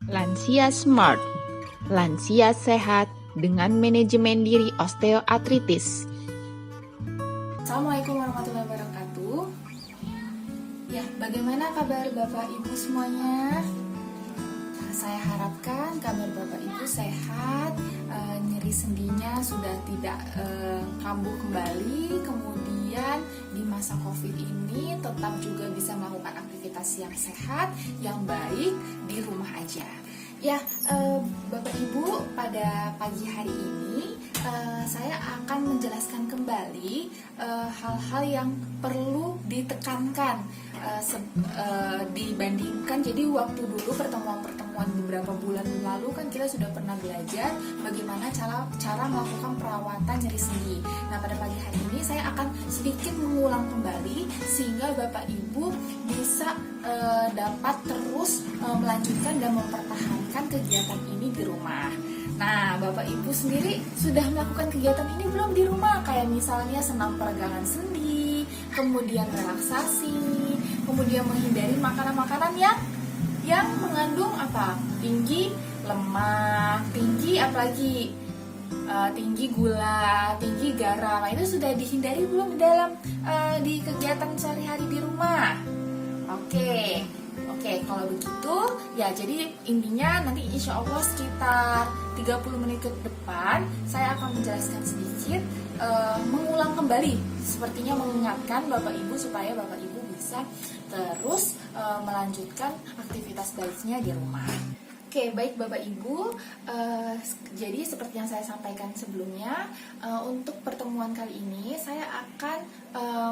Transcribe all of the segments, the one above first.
Lansia Smart, lansia sehat dengan manajemen diri osteoartritis. Assalamualaikum warahmatullahi wabarakatuh. Ya, bagaimana kabar Bapak Ibu semuanya? Saya harapkan kabar Bapak Ibu sehat, nyeri sendinya sudah tidak kambuh kembali, kemudian di masa COVID ini tetap juga bisa melakukan aktivitas yang sehat, yang baik di rumah aja. Ya, Bapak Ibu, pada pagi hari ini saya akan menjelaskan kembali hal-hal yang perlu ditekankan dibandingkan. Jadi waktu dulu pertemuan beberapa bulan lalu kan kita sudah pernah belajar bagaimana cara melakukan perawatan nyeri sendi. Nah, pada pagi hari ini saya akan sedikit mengulang kembali sehingga Bapak Ibu bisa dapat terus melanjutkan dan mempertahankan kegiatan ini di rumah. Nah, Bapak Ibu sendiri sudah melakukan kegiatan ini belum di rumah? Kayak misalnya senam peregangan sendi, kemudian relaksasi, kemudian menghindari makanan-makanan yang mengandung apa? Tinggi lemak, tinggi apalagi tinggi gula, tinggi garam. Nah, itu sudah dihindari belum di kegiatan sehari-hari di rumah? Oke, kalau begitu ya, jadi intinya nanti insya Allah sekitar 30 menit ke depan saya akan menjelaskan sedikit, mengulang kembali, sepertinya mengingatkan Bapak Ibu supaya Bapak Ibu bisa terus melanjutkan aktivitas baiknya di rumah. Oke, baik Bapak Ibu, jadi seperti yang saya sampaikan sebelumnya, untuk pertemuan kali ini saya akan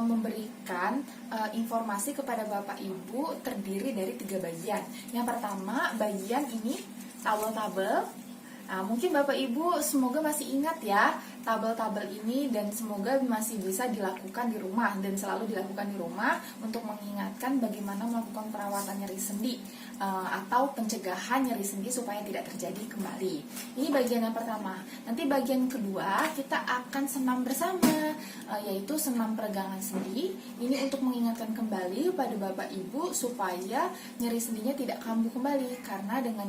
memberikan informasi kepada Bapak Ibu terdiri dari 3 bagian. Yang pertama, bagian ini tabel-tabel. Nah, mungkin Bapak Ibu semoga masih ingat ya tabel-tabel ini, dan semoga masih bisa dilakukan di rumah dan selalu dilakukan di rumah untuk mengingatkan bagaimana melakukan perawatan nyeri sendi atau pencegahan nyeri sendi supaya tidak terjadi kembali. Ini bagian yang pertama. Nanti bagian kedua kita akan senam bersama, yaitu senam peregangan sendi. Ini untuk mengingatkan kembali pada Bapak Ibu supaya nyeri sendinya tidak kambuh kembali, karena dengan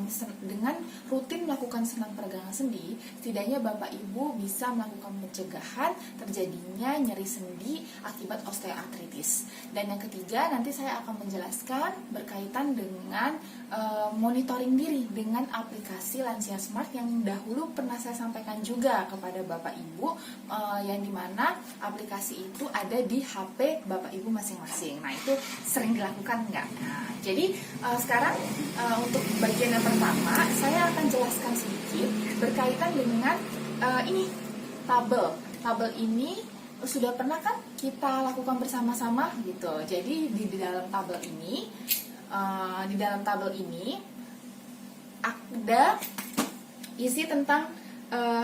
rutin melakukan senam peregangan sendi, setidaknya Bapak Ibu bisa melakukan pencegahan terjadinya nyeri sendi akibat osteoartritis. Dan yang ketiga, nanti saya akan menjelaskan berkaitan dengan monitoring diri dengan aplikasi Lansia Smart yang dahulu pernah saya sampaikan juga kepada Bapak Ibu, yang dimana aplikasi itu ada di HP Bapak Ibu masing-masing. Nah, itu sering dilakukan nggak? Nah, jadi sekarang untuk bagian yang pertama saya akan jelaskan sedikit berkaitan dengan ini tabel ini sudah pernah kan kita lakukan bersama-sama gitu. Jadi di dalam tabel ini ada isi tentang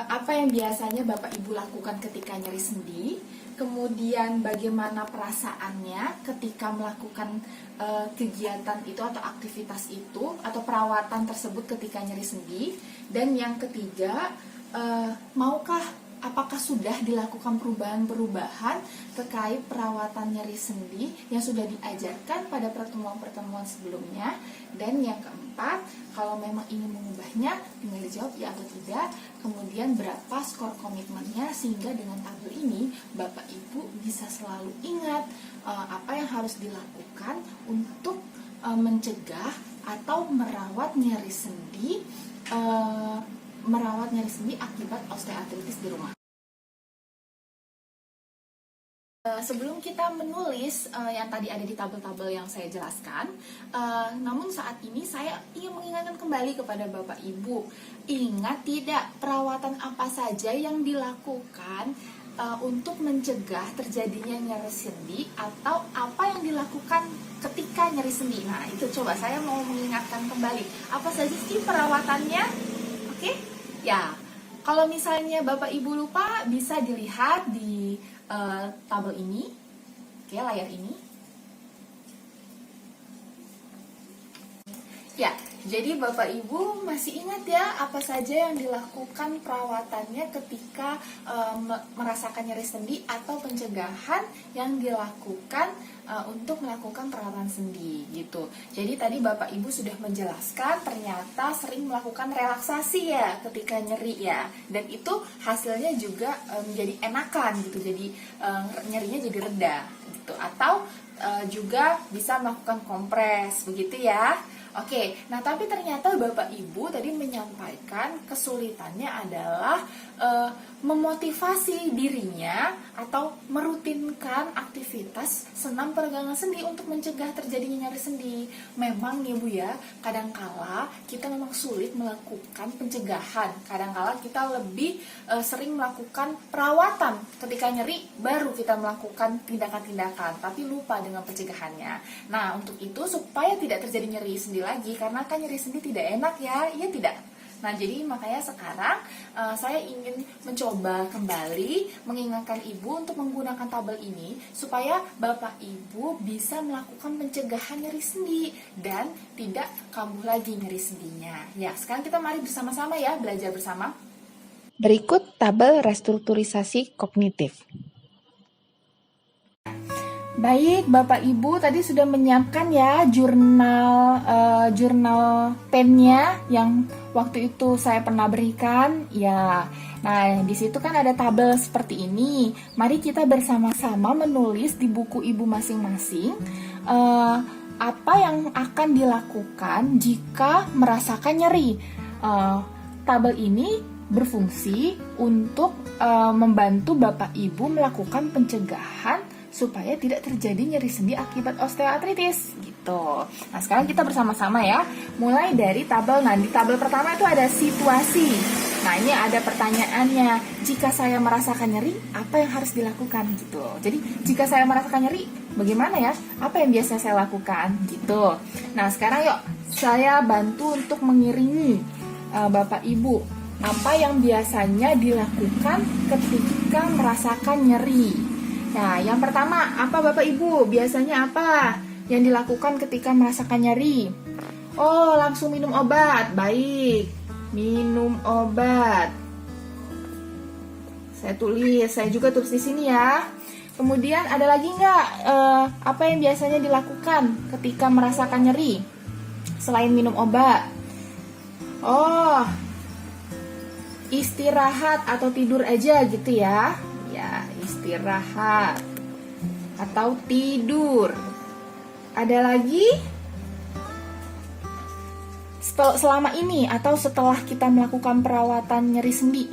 apa yang biasanya Bapak Ibu lakukan ketika nyeri sendi, kemudian bagaimana perasaannya ketika melakukan kegiatan itu atau aktivitas itu atau perawatan tersebut ketika nyeri sendi, dan yang ketiga, apakah sudah dilakukan perubahan-perubahan terkait perawatan nyeri sendi yang sudah diajarkan pada pertemuan-pertemuan sebelumnya. Dan yang keempat, kalau memang ingin mengubahnya, tinggal dijawab ya atau tidak. Kemudian berapa skor komitmennya, sehingga dengan tabel ini Bapak Ibu bisa selalu ingat apa yang harus dilakukan untuk mencegah atau merawat nyeri sendi akibat osteoartritis di rumah. Sebelum kita menulis yang tadi ada di tabel-tabel yang saya jelaskan, namun saat ini saya ingin mengingatkan kembali kepada Bapak Ibu, ingat tidak perawatan apa saja yang dilakukan untuk mencegah terjadinya nyeri sendi, atau apa yang dilakukan ketika nyeri sendi. Nah, itu coba saya mau mengingatkan kembali, apa saja sih perawatannya? Oke? Ya, kalau misalnya Bapak Ibu lupa, bisa dilihat di tabel ini, layar ini. Ya, Jadi Bapak Ibu masih ingat ya apa saja yang dilakukan perawatannya ketika merasakan nyeri sendi atau pencegahan yang dilakukan untuk melakukan perawatan sendi gitu. Jadi tadi Bapak Ibu sudah menjelaskan ternyata sering melakukan relaksasi ya ketika nyeri ya, dan itu hasilnya juga menjadi enakan gitu. Jadi nyerinya jadi reda gitu, atau juga bisa melakukan kompres begitu ya. Oke, nah tapi ternyata Bapak Ibu tadi menyampaikan kesulitannya adalah memotivasi dirinya atau merutinkan aktivitas senam peregangan sendi untuk mencegah terjadinya nyeri sendi. Memang nih Bu ya, kadangkala kita memang sulit melakukan pencegahan. Kadangkala kita lebih sering melakukan perawatan ketika nyeri, baru kita melakukan tindakan-tindakan, tapi lupa dengan pencegahannya. Nah, untuk itu supaya tidak terjadi nyeri sendi lagi, karena kan nyeri sendi tidak enak ya, iya tidak? Nah, jadi makanya sekarang saya ingin mencoba kembali mengingatkan Ibu untuk menggunakan tabel ini supaya Bapak Ibu bisa melakukan pencegahan nyeri sendi dan tidak kambuh lagi nyeri sendinya. Ya, sekarang kita mari bersama-sama ya belajar bersama. Berikut tabel restrukturisasi kognitif. Baik, Bapak Ibu tadi sudah menyiapkan ya jurnal pennya yang waktu itu saya pernah berikan ya. Nah, di situ kan ada tabel seperti ini. Mari kita bersama-sama menulis di buku Ibu masing-masing apa yang akan dilakukan jika merasakan nyeri. Tabel ini berfungsi untuk membantu Bapak Ibu melakukan pencegahan supaya tidak terjadi nyeri sendi akibat osteoartritis gitu. Nah, sekarang kita bersama-sama ya. Mulai dari tabel. Nah, di tabel pertama itu ada situasi. Nah, ini ada pertanyaannya. Jika saya merasakan nyeri, apa yang harus dilakukan gitu. Jadi, jika saya merasakan nyeri, bagaimana ya? Apa yang biasanya saya lakukan gitu. Nah, sekarang yuk saya bantu untuk mengiringi Bapak Ibu. Apa yang biasanya dilakukan ketika merasakan nyeri? Nah, yang pertama, apa Bapak Ibu? Biasanya apa yang dilakukan ketika merasakan nyeri? Oh, langsung minum obat. Baik, minum obat. Saya juga tulis di sini ya. Kemudian ada lagi nggak? Apa yang biasanya dilakukan ketika merasakan nyeri selain minum obat? Oh, istirahat atau tidur aja gitu ya. Ya, istirahat atau tidur. Ada lagi? Selama ini atau setelah kita melakukan perawatan nyeri sendi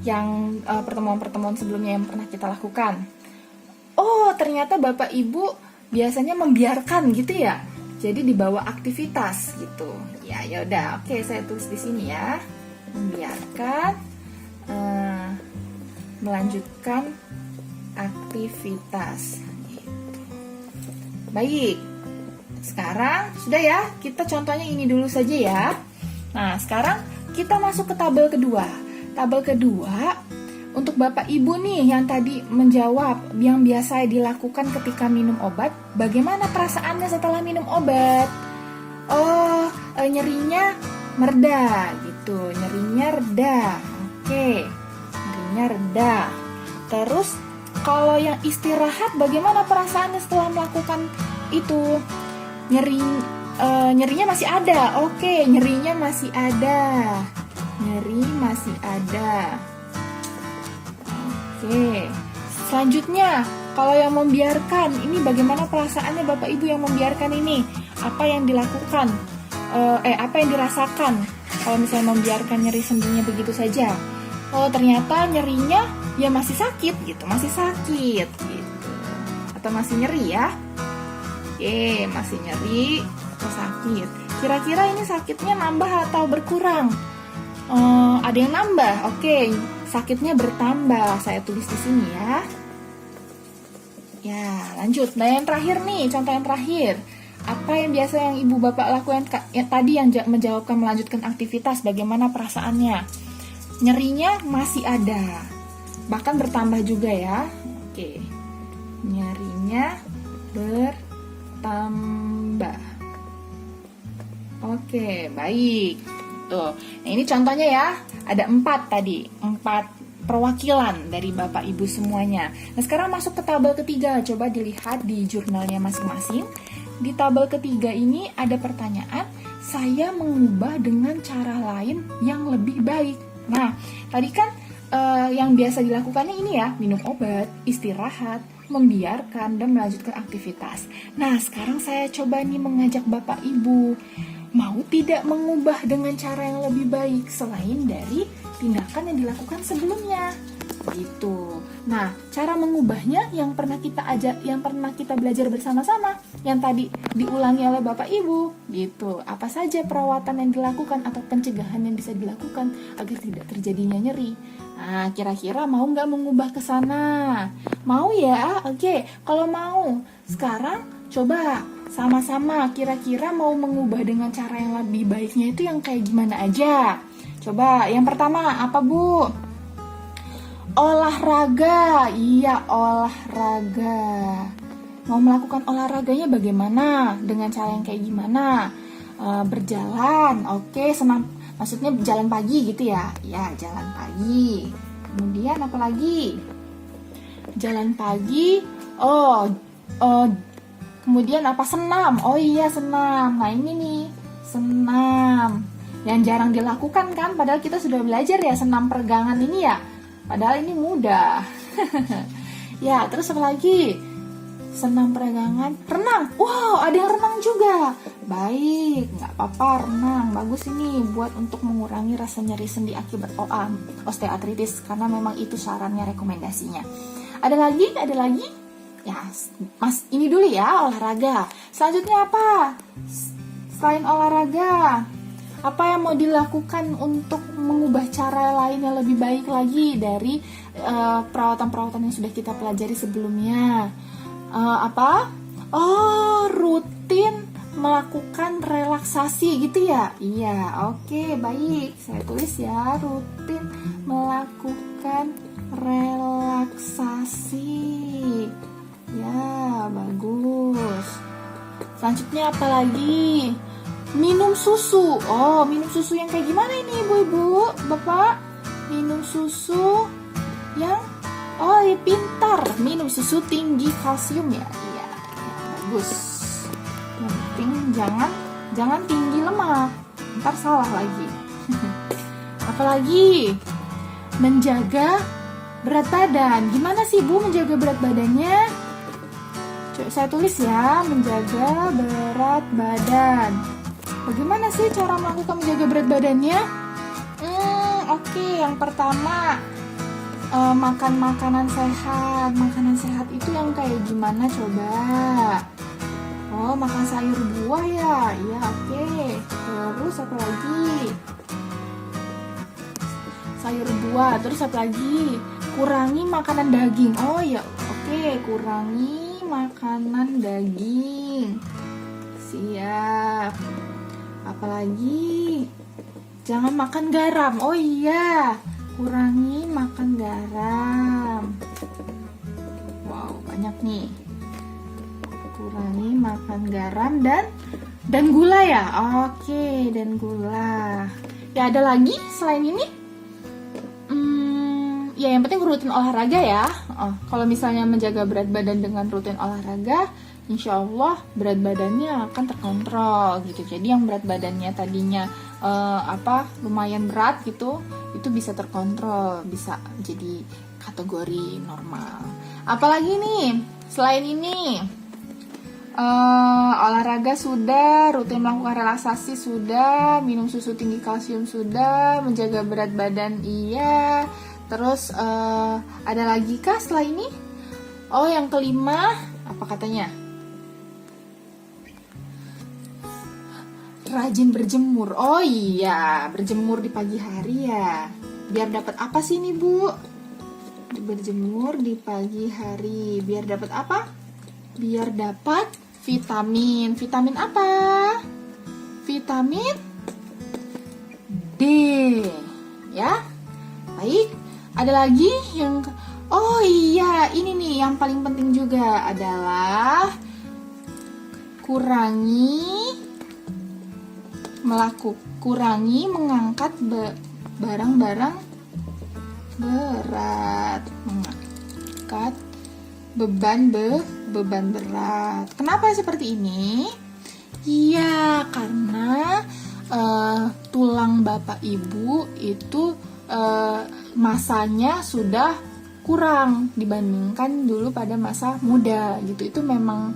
yang pertemuan-pertemuan sebelumnya yang pernah kita lakukan. Oh, ternyata Bapak Ibu biasanya membiarkan gitu ya. Jadi dibawa aktivitas gitu. Ya, yaudah. Oke, saya tulis di sini ya. Membiarkan melanjutkan aktivitas gitu. Baik, sekarang sudah ya, kita contohnya ini dulu saja ya. Nah, sekarang kita masuk ke tabel kedua. Tabel kedua untuk Bapak Ibu nih yang tadi menjawab yang biasa dilakukan ketika minum obat, bagaimana perasaannya setelah minum obat? Oh, nyerinya mereda gitu, nyerinya reda. Oke, nyerinya reda. Terus kalau yang istirahat bagaimana perasaannya setelah melakukan itu? Nyerinya masih ada. Oke, nyerinya masih ada. Nyeri masih ada. Oke. Selanjutnya, kalau yang membiarkan, ini bagaimana perasaannya Bapak Ibu yang membiarkan ini? Apa yang dilakukan? Apa yang dirasakan kalau misalnya membiarkan nyeri sendinya begitu saja? Oh, ternyata nyerinya ya masih sakit gitu, masih sakit gitu. Atau masih nyeri ya? Oke, masih nyeri atau sakit. Kira-kira ini sakitnya nambah atau berkurang? Ada yang nambah. Oke, sakitnya bertambah. Saya tulis di sini ya. Ya, lanjut. Nah, yang terakhir nih, contoh yang terakhir. Apa yang biasa yang Ibu Bapak lakukan tadi yang menjawabkan melanjutkan aktivitas, bagaimana perasaannya? Nyerinya masih ada, bahkan bertambah juga ya. Oke, nyerinya bertambah. Oke, baik. Tuh, nah ini contohnya ya, ada 4 tadi, 4 perwakilan dari Bapak Ibu semuanya. Nah sekarang masuk ke tabel ketiga, coba dilihat di jurnalnya masing-masing. Di tabel ketiga ini ada pertanyaan, saya mengubah dengan cara lain yang lebih baik. Nah, tadi kan yang biasa dilakukannya ini ya, minum obat, istirahat, membiarkan, dan melanjutkan aktivitas. Nah, sekarang saya coba nih mengajak Bapak Ibu, mau tidak mengubah dengan cara yang lebih baik selain dari tindakan yang dilakukan sebelumnya. Gitu. Nah, cara mengubahnya yang pernah kita belajar bersama-sama, yang tadi diulangi oleh Bapak Ibu, gitu. Apa saja perawatan yang dilakukan atau pencegahan yang bisa dilakukan agar tidak terjadinya nyeri. Nah, kira-kira mau nggak mengubah ke sana? Mau ya? Oke, kalau mau, sekarang coba sama-sama kira-kira mau mengubah dengan cara yang lebih baiknya itu yang kayak gimana aja. Coba, yang pertama apa Bu? Olahraga, iya olahraga. Mau melakukan olahraganya bagaimana? Dengan cara yang kayak gimana? Berjalan, oke, senam. Maksudnya jalan pagi gitu ya? Ya, jalan pagi. Kemudian apa lagi? Jalan pagi. Kemudian apa? Senam. Oh iya senam. Nah ini nih, senam. Yang jarang dilakukan kan? Padahal kita sudah belajar ya senam peregangan ini ya. Padahal ini mudah. Ya, terus apa lagi? Senam peregangan, renang. Wow, ada yang renang juga. Baik, nggak apa-apa renang. Bagus ini buat untuk mengurangi rasa nyeri sendi akibat osteoartritis. Karena memang itu sarannya, rekomendasinya. Ada lagi? Ya, Mas, ini dulu ya olahraga. Selanjutnya apa? Selain olahraga, apa yang mau dilakukan untuk mengubah cara lain yang lebih baik lagi dari perawatan-perawatan yang sudah kita pelajari sebelumnya? Rutin melakukan relaksasi gitu ya? Iya, oke, baik. Saya tulis ya, rutin melakukan relaksasi. Ya, bagus. Selanjutnya apa lagi? Minum susu. Oh, minum susu yang kayak gimana ini Ibu-ibu, Bapak? Minum susu yang ya pintar. Minum susu tinggi kalsium ya. Iya, bagus. Yang penting jangan tinggi lemak. Ntar salah lagi. Apalagi? Menjaga berat badan. Gimana sih Bu menjaga berat badannya? Coba saya tulis ya, menjaga berat badan. Bagaimana sih cara melakukan menjaga berat badannya? Oke, yang pertama makan makanan sehat. Makanan sehat itu yang kayak gimana coba? Oh, makan sayur buah ya? Iya, oke. Terus apa lagi? Sayur buah. Terus apa lagi? Kurangi makanan daging. Oh ya, oke. Kurangi makanan daging. Siap. Apalagi? Jangan makan garam. Oh iya, kurangi makan garam. Wow, banyak nih. Kurangi makan garam dan gula ya. Oke, dan gula. Ya, ada lagi selain ini? Ya yang penting rutin olahraga ya. Kalau misalnya menjaga berat badan dengan rutin olahraga, insya Allah berat badannya akan terkontrol gitu. Jadi yang berat badannya tadinya lumayan berat gitu, itu bisa terkontrol, bisa jadi kategori normal. Apalagi nih selain ini? Olahraga sudah, rutin melakukan relaksasi sudah, minum susu tinggi kalsium sudah, menjaga berat badan iya. Terus ada lagi kah setelah ini? Oh, yang kelima apa katanya? Rajin berjemur. Oh iya, berjemur di pagi hari ya. Biar dapat apa sih nih Bu? Berjemur di pagi hari. Biar dapat apa? Biar dapat vitamin. Vitamin apa? Vitamin D. Ya. Baik. Ada lagi yang oh iya, ini nih yang paling penting juga adalah kurangi kurangi mengangkat barang-barang berat, mengangkat beban berat. Kenapa seperti ini? Iya, karena tulang Bapak Ibu itu masanya sudah kurang dibandingkan dulu pada masa muda gitu. Itu memang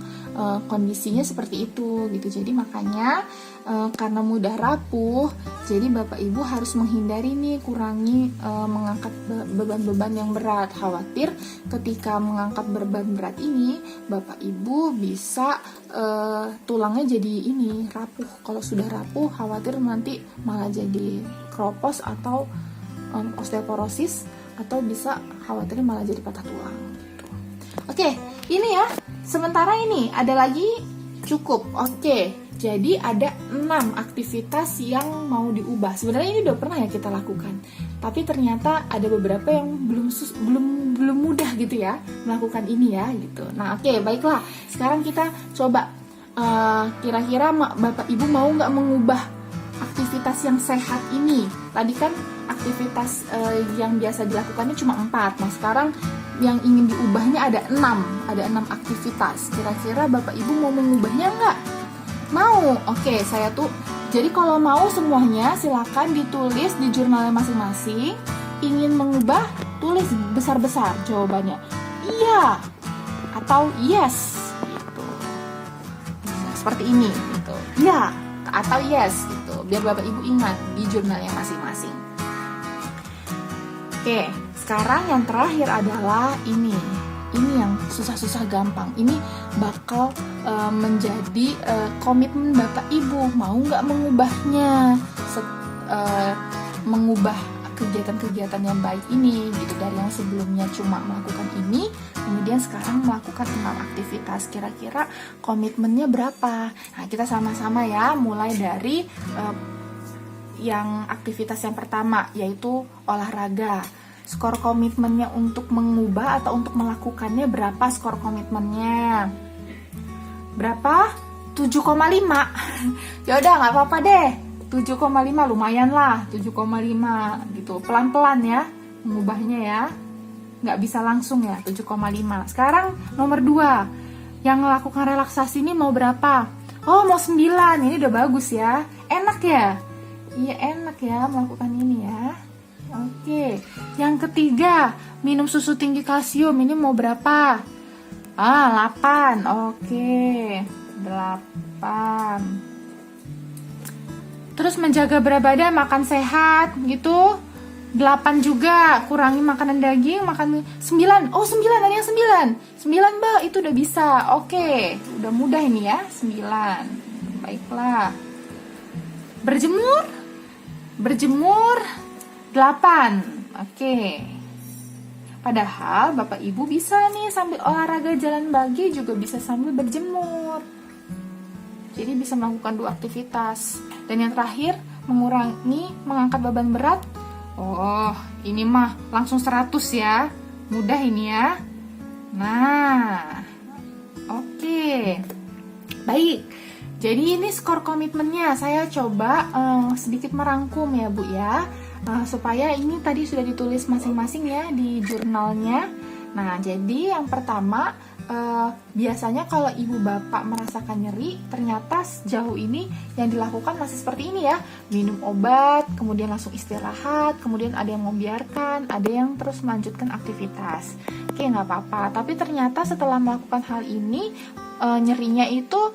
kondisinya seperti itu gitu. Jadi makanya karena mudah rapuh, jadi Bapak Ibu harus menghindari nih, kurangi mengangkat beban-beban yang berat. Khawatir ketika mengangkat beban berat ini Bapak Ibu bisa tulangnya jadi ini rapuh. Kalau sudah rapuh, khawatir nanti malah jadi kropos atau osteoporosis, atau bisa khawatirnya malah jadi patah tulang gitu. Oke, ini ya. Sementara ini ada lagi cukup. Oke, jadi ada 6 aktivitas yang mau diubah. Sebenarnya ini udah pernah ya kita lakukan, tapi ternyata ada beberapa yang belum mudah gitu ya melakukan ini ya gitu. Nah, oke, baiklah. Sekarang kita coba kira-kira Bapak Ibu mau nggak mengubah aktivitas yang sehat ini? Tadi kan aktivitas yang biasa dilakukannya cuma 4. Nah, sekarang yang ingin diubahnya ada 6 aktivitas. Kira-kira Bapak Ibu mau mengubahnya nggak? Mau? Oke, saya tuh. Jadi kalau mau semuanya silakan ditulis di jurnalnya masing-masing. Ingin mengubah, tulis besar-besar jawabannya. Iya atau yes gitu. Nah, seperti ini gitu. Iya atau yes gitu. Biar Bapak Ibu ingat di jurnalnya masing-masing. Oke, sekarang yang terakhir adalah ini yang susah-susah gampang. Ini bakal menjadi komitmen Bapak Ibu. Mau nggak mengubahnya, mengubah kegiatan-kegiatan yang baik ini gitu, dari yang sebelumnya cuma melakukan ini, kemudian sekarang melakukan 6 aktivitas. Kira-kira komitmennya berapa? Nah, kita sama-sama ya, mulai dari yang aktivitas yang pertama, yaitu olahraga. Skor komitmennya untuk mengubah atau untuk melakukannya berapa skor komitmennya? Berapa? 7,5. Ya udah, nggak apa-apa deh. 7,5 lumayan lah, 7,5 gitu. Pelan-pelan ya mengubahnya ya. Nggak bisa langsung ya, 7,5. Sekarang nomor 2. Yang melakukan relaksasi ini mau berapa? Oh, mau 9. Ini udah bagus ya. Enak ya? Iya, enak ya melakukan ini ya. Oke. Yang ketiga, minum susu tinggi kalsium. Ini mau berapa? 8. Oke. 8. Terus menjaga berat badan, makan sehat gitu. 8 juga, kurangi makanan daging, makan 9. Oh, 9, ada yang 9. 9, Mbak, itu udah bisa. Oke, udah mudah ini ya, 9. Baiklah. Berjemur 8. Oke. Padahal Bapak Ibu bisa nih sambil olahraga jalan pagi juga bisa sambil berjemur. Jadi bisa melakukan 2 aktivitas. Dan yang terakhir, mengurangi mengangkat beban berat. Oh, ini mah langsung 100 ya. Mudah ini ya. Nah, oke. Baik. Jadi ini skor komitmennya. Saya coba sedikit merangkum ya Bu ya. Supaya ini tadi sudah ditulis masing-masing ya di jurnalnya. Nah, jadi yang pertama, biasanya kalau ibu bapak merasakan nyeri, ternyata sejauh ini yang dilakukan masih seperti ini ya. Minum obat, kemudian langsung istirahat, kemudian ada yang membiarkan, ada yang terus melanjutkan aktivitas. Oke, nggak apa-apa. Tapi ternyata setelah melakukan hal ini, nyerinya itu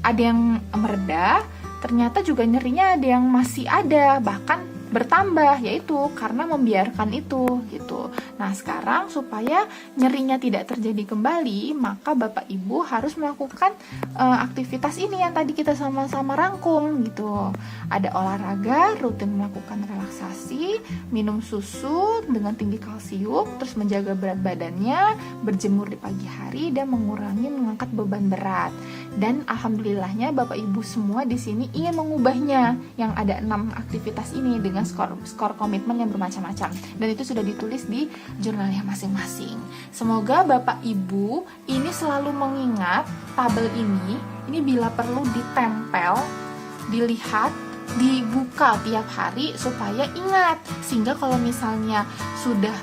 ada yang mereda, ternyata juga nyerinya ada yang masih ada, bahkan bertambah, yaitu karena membiarkan itu gitu. Nah, sekarang supaya nyerinya tidak terjadi kembali, maka Bapak Ibu harus melakukan aktivitas ini yang tadi kita sama-sama rangkum gitu. Ada olahraga, rutin melakukan relaksasi, minum susu dengan tinggi kalsium, terus menjaga berat badannya, berjemur di pagi hari, dan mengurangi mengangkat beban berat. Dan alhamdulillahnya Bapak Ibu semua di sini ingin mengubahnya, yang ada 6 aktivitas ini dengan skor komitmen yang bermacam-macam, dan itu sudah ditulis di jurnalnya masing-masing. Semoga Bapak Ibu ini selalu mengingat tabel ini bila perlu ditempel, dilihat dibuka tiap hari supaya ingat, sehingga kalau misalnya sudah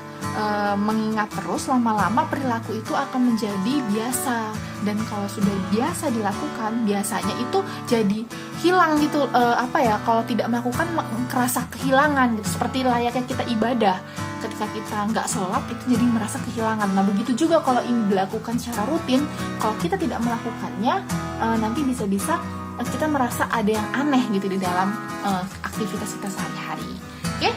mengingat terus, lama-lama perilaku itu akan menjadi biasa. Dan kalau sudah biasa dilakukan, biasanya itu jadi hilang gitu. Kalau tidak melakukan merasa kehilangan gitu. Seperti layaknya kita ibadah, ketika kita nggak sholat itu jadi merasa kehilangan. Nah begitu juga kalau ini dilakukan secara rutin, kalau kita tidak melakukannya, nanti bisa-bisa kita merasa ada yang aneh gitu di dalam aktivitas kita sehari-hari. Oke?